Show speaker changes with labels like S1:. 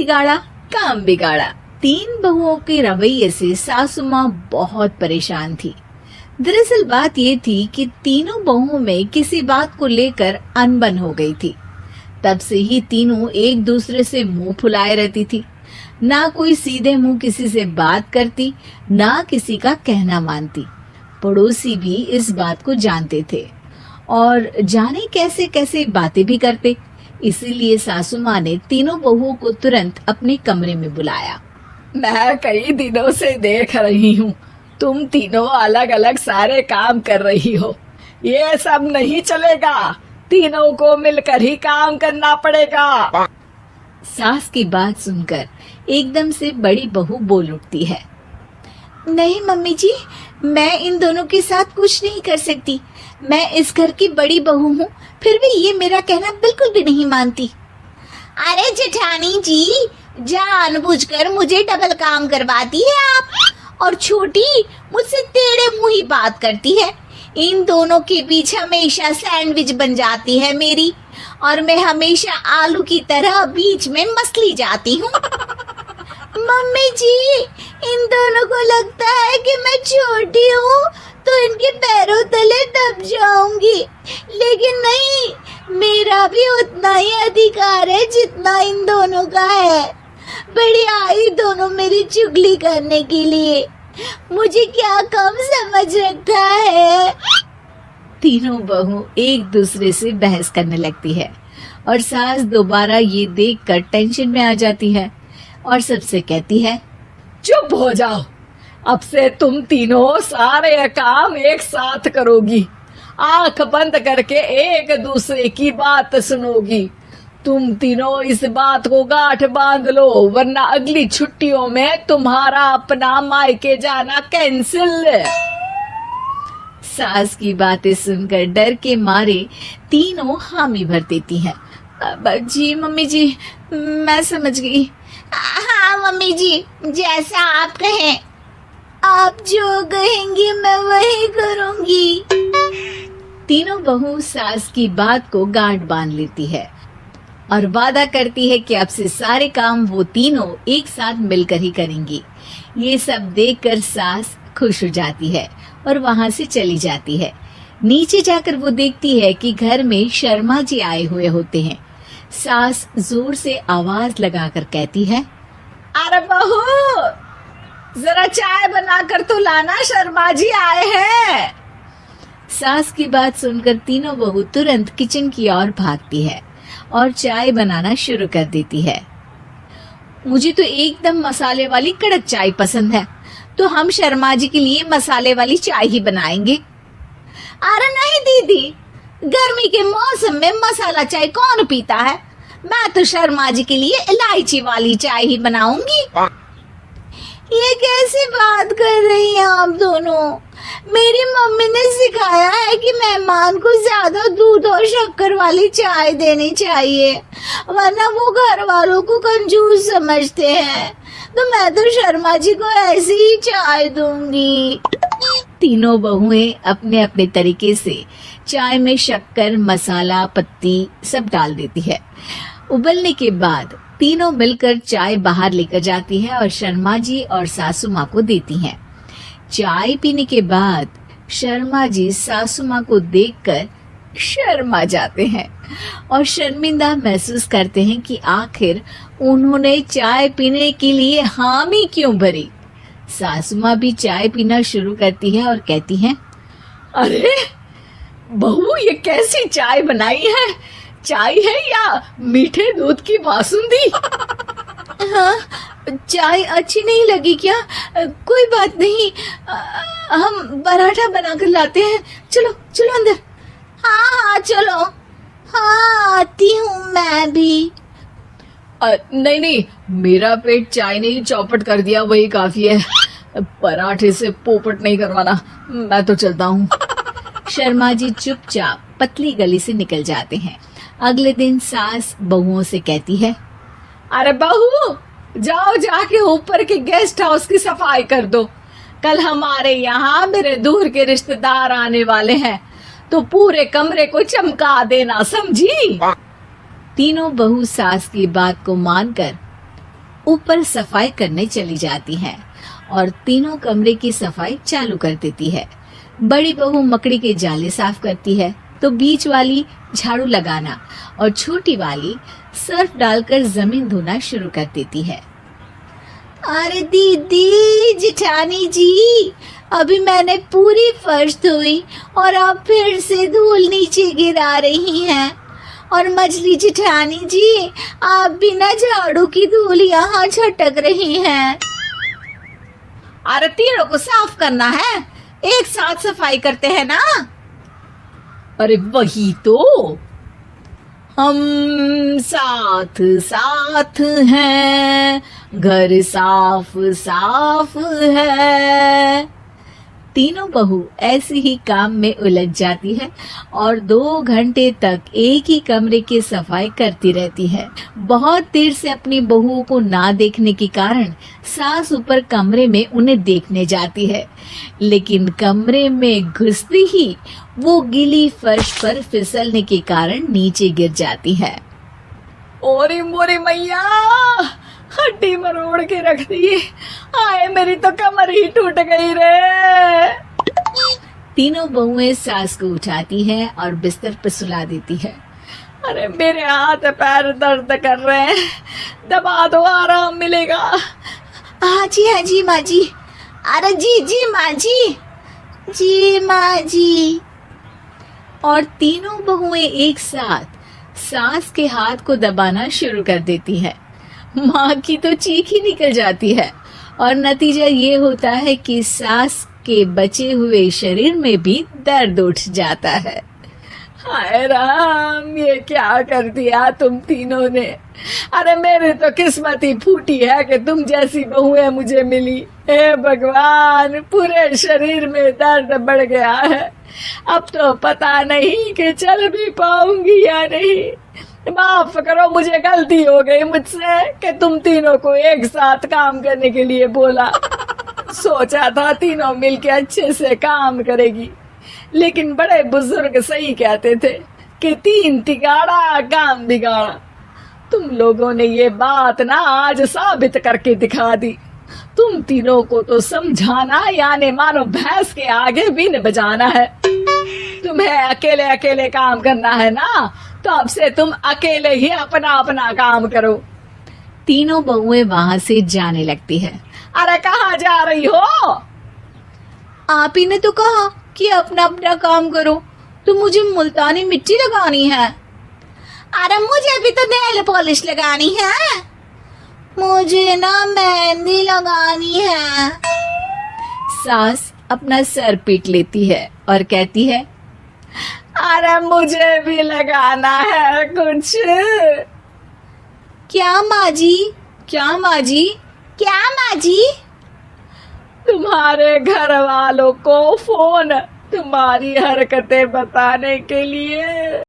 S1: बिगाड़ा काम बिगाड़ा। तीन बहुओं के रवैये से सासू माँ बहुत परेशान थी। दरअसल बात ये थी कि तीनों बहुओं में किसी बात को लेकर अनबन हो गई थी। तब से ही तीनों एक दूसरे से मुंह फुलाए रहती थी। ना कोई सीधे मुंह किसी से बात करती, ना किसी का कहना मानती। पड़ोसी भी इस बात को जानते थे और जाने कैसे कैसे बातें भी करते। इसीलिए सासू माँ ने तीनों बहुओं को तुरंत अपने कमरे में बुलाया।
S2: मैं कई दिनों से देख रही हूँ, तुम तीनों अलग अलग सारे काम कर रही हो। ये सब नहीं चलेगा, तीनों को मिलकर ही काम करना पड़ेगा।
S1: सास की बात सुनकर एकदम से बड़ी बहू बोल उठती है। नहीं मम्मी जी, मैं इन दोनों के साथ कुछ नहीं कर सकती। मैं इस घर की बड़ी बहू हूँ, फिर भी ये मेरा कहना बिल्कुल भी नहीं मानती।
S3: अरे जेठानी जी, जानबूझकर मुझे डबल काम करवाती है आप। और छोटी मुझसे टेढ़े मुंह ही बात करती है। इन दोनों के बीच हमेशा सैंडविच बन जाती है मेरी, और मैं हमेशा आलू की तरह बीच में मसली जाती हूँ। मम्मी जी, इन दोनों को लगता है कि मैं छोटी हूँ तो इनके पैरों तले दब जाऊंगी, लेकिन नहीं, मेरा भी उतना ही अधिकार है जितना इन दोनों का है। बड़ी आई दोनों मेरी चुगली करने के लिए, मुझे क्या कम समझ रखा है।
S1: तीनों बहू एक दूसरे से बहस करने लगती है और सास दोबारा ये देखकर टेंशन में आ जाती है और सबसे कहती है,
S2: चुप हो जाओ, अब से तुम तीनों सारे काम एक साथ करोगी। आंख बंद करके एक दूसरे की बात सुनोगी। तुम तीनों इस बात को गांठ बांध लो, वरना अगली छुट्टियों में तुम्हारा अपना मायके जाना कैंसिल।
S1: सास की बातें सुनकर डर के मारे तीनों हामी भर देती हैं। जी मम्मी जी, मैं समझ गई।
S3: हाँ मम्मी जी, जैसा आप कहें। आप जो कहेंगी मैं वही करूंगी।
S1: तीनों बहू सास की बात को गांठ बांध लेती है और वादा करती है कि अब से सारे काम वो तीनों एक साथ मिलकर ही करेंगी। ये सब देखकर सास खुश हो जाती है और वहां से चली जाती है। नीचे जाकर वो देखती है कि घर में शर्मा जी आए हुए होते हैं। सास जोर से आवाज लगाकर कहती है,
S2: अरे बहू, जरा चाय बनाकर तो लाना, शर्मा जी आए हैं।
S1: सास की बात सुनकर तीनों बहू तुरंत किचन की ओर भागती है और चाय बनाना शुरू कर देती है। मुझे तो एकदम मसाले वाली कड़क चाय पसंद है, तो हम शर्मा जी के लिए मसाले वाली चाय ही बनाएंगे।
S3: अरे नहीं दीदी, गर्मी के मौसम में मसाला चाय कौन पीता है? मैं तो शर्मा जी के लिए इलायची वाली चाय ही बनाऊंगी। ये कैसी बात कर रही हैं आप दोनों? मेरी मम्मी ने सिखाया है कि मेहमान को ज्यादा दूध और शक्कर वाली चाय देनी चाहिए, वरना वो घर वालों को कंजूस समझते हैं। तो मैं तो शर्मा जी को ऐसी ही चाय दूंगी।
S1: तीनों बहुएं अपने अपने तरीके से चाय में शक्कर, मसाला, पत्ती सब डाल देती है। उबलने के बाद तीनों मिलकर चाय बाहर लेकर जाती है और शर्मा जी और सासू माँ को देती हैं। चाय पीने के बाद शर्मा जी सासू माँ को देखकर शर्मा जाते हैं और शर्मिंदा महसूस करते हैं कि आखिर उन्होंने चाय पीने के लिए हामी क्यों भरी। सासू माँ भी चाय पीना शुरू करती है और कहती हैं,
S2: अरे बहू, ये कैसी चाय बनाई है? चाय है या मीठे दूध की बासुंदी?
S1: हाँ, चाय अच्छी नहीं लगी क्या? कोई बात नहीं, हम पराठा बनाकर लाते हैं। चलो चलो अंदर।
S3: हाँ हाँ चलो, हाँ आती हूँ मैं भी।
S2: नहीं नहीं, मेरा पेट चाय ने ही चौपट कर दिया, वही काफी है। पराठे से पोपट नहीं करवाना, मैं तो चलता हूँ।
S1: शर्मा जी चुपचाप पतली गली से निकल जाते हैं। अगले दिन सास बहुओं से कहती है,
S2: अरे बहू, जाओ जाके ऊपर के गेस्ट हाउस की सफाई कर दो। कल हमारे यहाँ मेरे दूर के रिश्तेदार आने वाले हैं, तो पूरे कमरे को चमका देना, समझी?
S1: तीनों बहू सास की बात को मानकर ऊपर सफाई करने चली जाती हैं और तीनों कमरे की सफाई चालू कर देती है। बड़ी बहू मकड़ी के जाले साफ करती है तो बीच वाली झाड़ू लगाना और छोटी वाली सर्फ डालकर जमीन धोना शुरू कर देती है।
S3: अरे दीदी जेठानी जी, अभी मैंने पूरी फर्श धोई और अब फिर से धूल नीचे गिरा रही हैं। और मछली जेठानी जी, आप बिना झाड़ू की धूल यहाँ झटक रही हैं।
S2: अरे तीनों को साफ करना है, एक साथ सफाई करते हैं ना। अरे वही तो, हम साथ साथ हैं, घर साफ साफ है।
S1: तीनों बहू ऐसे ही काम में उलझ जाती है और 2 घंटे तक एक ही कमरे की सफाई करती रहती है। बहुत देर से अपनी बहू को ना देखने के कारण सास ऊपर कमरे में उन्हें देखने जाती है, लेकिन कमरे में घुसती ही वो गीली फर्श पर फिसलने के कारण नीचे गिर जाती है।
S2: ओरी मोरी मैया, हड्डी मरोड़ के रख दी। आए मेरी तो कमर ही टूट गई रे।
S1: तीनों बहुएं सास को उठाती हैं और बिस्तर पर सुला देती है।
S2: अरे मेरे हाथ पैर दर्द कर रहे हैं, दबा दो आराम मिलेगा।
S3: हाँ जी माँ जी। अरे जी माँ जी, जी माँ जी।
S1: और तीनों बहुएं एक साथ सास के हाथ को दबाना शुरू कर देती है। माँ की तो चीख ही निकल जाती है और नतीजा ये होता है कि सास के बचे हुए शरीर में भी दर्द उठ जाता है।
S2: हाय राम, ये क्या कर दिया तुम तीनों ने। अरे मेरी तो किस्मत ही फूटी है कि तुम जैसी बहुएं मुझे मिली। हे भगवान, पूरे शरीर में दर्द बढ़ गया है। अब तो पता नहीं कि चल भी पाऊंगी या नहीं। माफ करो, मुझे गलती हो गई मुझसे कि तुम तीनों को एक साथ काम करने के लिए बोला। सोचा था तीनों मिलके अच्छे से काम करेगी, लेकिन बड़े बुजुर्ग सही कहते थे कि 3 तिगाड़ा काम बिगाड़ा। तुम लोगों ने ये बात ना आज साबित करके दिखा दी। तुम तीनों को तो समझाना यानी मानो भैंस के आगे बीन बजाना है। तुम्हें अकेले अकेले काम करना है ना, तो अब से तुम अकेले ही अपना अपना काम करो।
S1: तीनों बहुएं वहां से जाने लगती है।
S2: अरे कहाँ जा रही हो?
S3: आप ही ने तो कहा कि अपना अपना काम करो, तो मुझे मुल्तानी मिट्टी लगानी है। अरे मुझे भी तो नेल पॉलिश लगानी है। मुझे ना मेहंदी लगानी है।
S1: सास अपना सर पीट लेती है और कहती है,
S2: अरे मुझे भी लगाना है कुछ।
S3: क्या माँ जी?
S1: क्या माँ जी?
S3: क्या माँ जी?
S2: तुम्हारे घर वालों को फोन तुम्हारी हरकतें बताने के लिए।